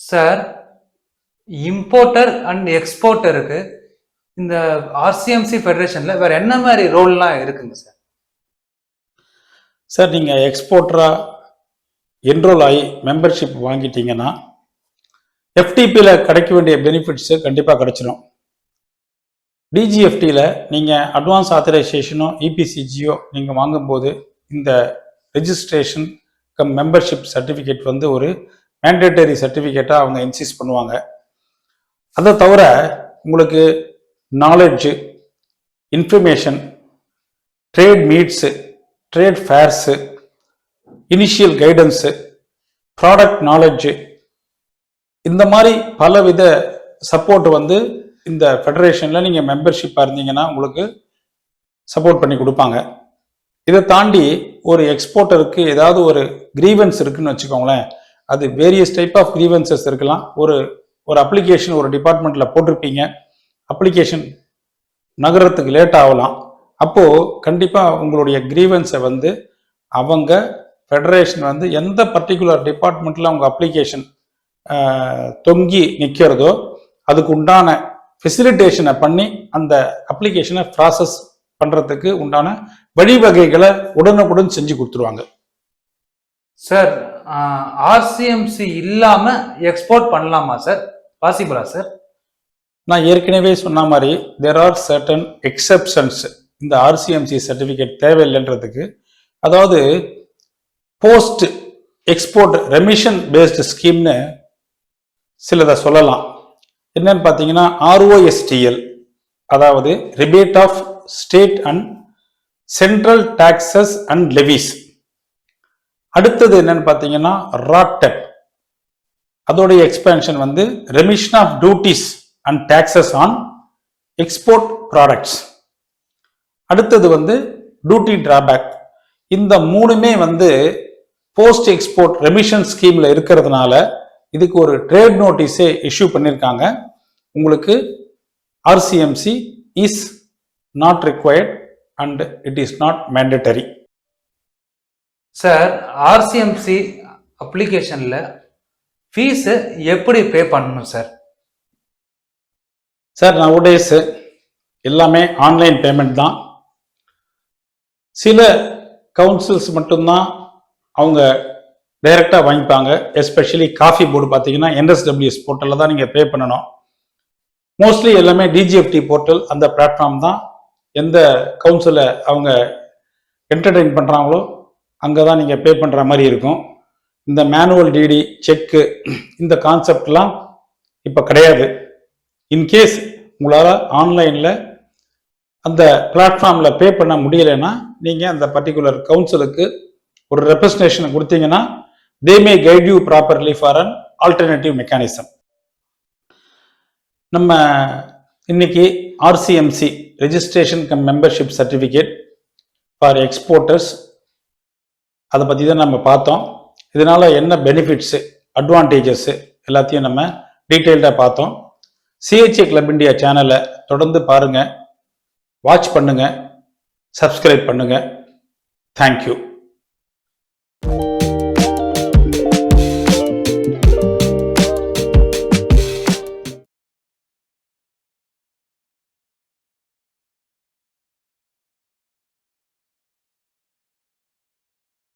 Sir, importer and எக்ஸ்போர்ட்டருக்கு இந்த RCMC ஃபெடரேஷன்ல வேற என்ன மாதிரி ரோல்லாம் இருக்குங்க சார்? சார், நீங்கள் எக்ஸ்போர்ட்டராக என்ரோல் ஆகி மெம்பர்ஷிப் வாங்கிட்டீங்கன்னா எஃப்டிபியில் கிடைக்க வேண்டிய பெனிஃபிட்ஸு கண்டிப்பாக கிடைச்சிடும். டிஜிஎஃப்டியில் நீங்கள் அட்வான்ஸ் ஆத்தரைசேஷனோ இபிசிஜியோ நீங்கள் வாங்கும்போது இந்த ரெஜிஸ்ட்ரேஷன் மெம்பர்ஷிப் சர்டிஃபிகேட் வந்து ஒரு மேண்டேட்டரி சர்டிஃபிகேட்டாக அவங்க இன்சிஸ்ட் பண்ணுவாங்க. அதை தவிர உங்களுக்கு knowledge, information, trade meets, trade fairs, initial guidance, product knowledge, இந்த மாதிரி பலவித சப்போர்ட் வந்து இந்த ஃபெடரேஷனில் நீங்கள் மெம்பர்ஷிப்பாக இருந்தீங்கன்னா உங்களுக்கு சப்போர்ட் பண்ணி கொடுப்பாங்க. இதை தாண்டி ஒரு எக்ஸ்போர்ட்டருக்கு ஏதாவது ஒரு கிரீவன்ஸ் இருக்குன்னு வச்சுக்கோங்களேன், அது வேரியஸ் டைப் ஆஃப் கிரீவன்சஸ் இருக்கலாம். ஒரு அப்ளிகேஷன் ஒரு டிபார்ட்மெண்ட்டில் போட்டிருப்பீங்க, அப்ளிகேஷன் நகரத்துக்கு லேட் ஆகலாம். அப்போது கண்டிப்பாக உங்களுடைய கிரீவன்ஸை வந்து அவங்க ஃபெடரேஷன் வந்து எந்த பர்டிகுலர் டிபார்ட்மெண்ட்டில் அவங்க அப்ளிகேஷன் தொங்கி நிற்கிறதோ அதுக்கு உண்டான ஃபெசிலிட்டேஷனை பண்ணி அந்த அப்ளிகேஷனை ப்ராசஸ் பண்ணுறதுக்கு உண்டான வழிவகைகளை உடனுக்குடன் செஞ்சு கொடுத்துருவாங்க. சார், ஆர்சிஎம்சி இல்லாமல் எக்ஸ்போர்ட் பண்ணலாமா சார்? பாசிபிளா சார்? நான் ஏற்கனவே சொன்ன மாதிரி தேர் ஆர் சர்டன் எக்ஸப்ஷன்ஸ் இந்த ஆர்சிஎம்சி சர்டிஃபிகேட் தேவையில்லைன்றதுக்கு. அதாவது போஸ்ட் எக்ஸ்போர்ட் ரெமிஷன் பேஸ்டு ஸ்கீம்னு சிலதை சொல்லலாம். என்னன்னு பார்த்தீங்கன்னா ஆர்ஓஎஸ்டிஎல், அதாவது rebate of state and central taxes and levies. அடுத்தது என்னன்னு பார்த்தீங்கன்னா ராட்டெப், அதோடைய எக்ஸ்பேன்ஷன் வந்து remission of duties and taxes on export products. அடுத்தது வந்து டியூட்டி டிராபேக். இந்த மூணுமே வந்து போஸ்ட் எக்ஸ்போர்ட் ரெமிஷன் ஸ்கீம்ல இருக்கிறதுனால இதுக்கு ஒரு ட்ரேட் நோட்டீஸே இஷ்யூ பண்ணியிருக்காங்க. உங்களுக்கு RCMC is not required and it is not mandatory. Sir, RCMC அப்ளிகேஷன்ல ஃபீஸு எப்படி பே பண்ணணும் சார்? சார், நவடேஸ் எல்லாமே ஆன்லைன் பேமெண்ட் தான். சில கவுன்சில்ஸ் மட்டும்தான் அவங்க டைரெக்டாக வாங்கிப்பாங்க. எஸ்பெஷலி காஃபி போர்டு பார்த்தீங்கன்னா என்எஸ்டபிள்யூஎஸ் போர்ட்டலில் தான் நீங்கள் பே பண்ணணும். மோஸ்ட்லி எல்லாமே டிஜிஎஃப்டி போர்ட்டல், அந்த பிளாட்ஃபார்ம் தான். எந்த கவுன்சிலை அவங்க என்டர்டெயின் பண்ணுறாங்களோ அங்கே தான் நீங்கள் பே பண்ணுற மாதிரி இருக்கும். இந்த மேனுவல் டிடி, செக்கு, இந்த கான்செப்ட்லாம் இப்போ கிடையாது. இன்கேஸ் உங்களால் ஆன்லைனில் அந்த பிளாட்ஃபார்மில் பே பண்ண முடியலைன்னா நீங்கள் அந்த பர்டிகுலர் கவுன்சிலுக்கு ஒரு ரெப்ரசன்டேஷன் கொடுத்தீங்கன்னா they may guide you properly for an alternative mechanism. நம்ம இன்னைக்கு RCMC registration come membership certificate for exporters அதை பற்றி தான் நம்ம பார்த்தோம். இதனால என்ன பெனிஃபிட்ஸு, அட்வான்டேஜஸ் எல்லாத்தையும் நம்ம டீட்டெயில்டாக பார்த்தோம். சிஹெச்ஏ கிளப் இந்தியா சேனலை தொடர்ந்து பாருங்க, வாட்ச் பண்ணுங்க, சப்ஸ்கிரைப் பண்ணுங்க. தேங்க்யூ.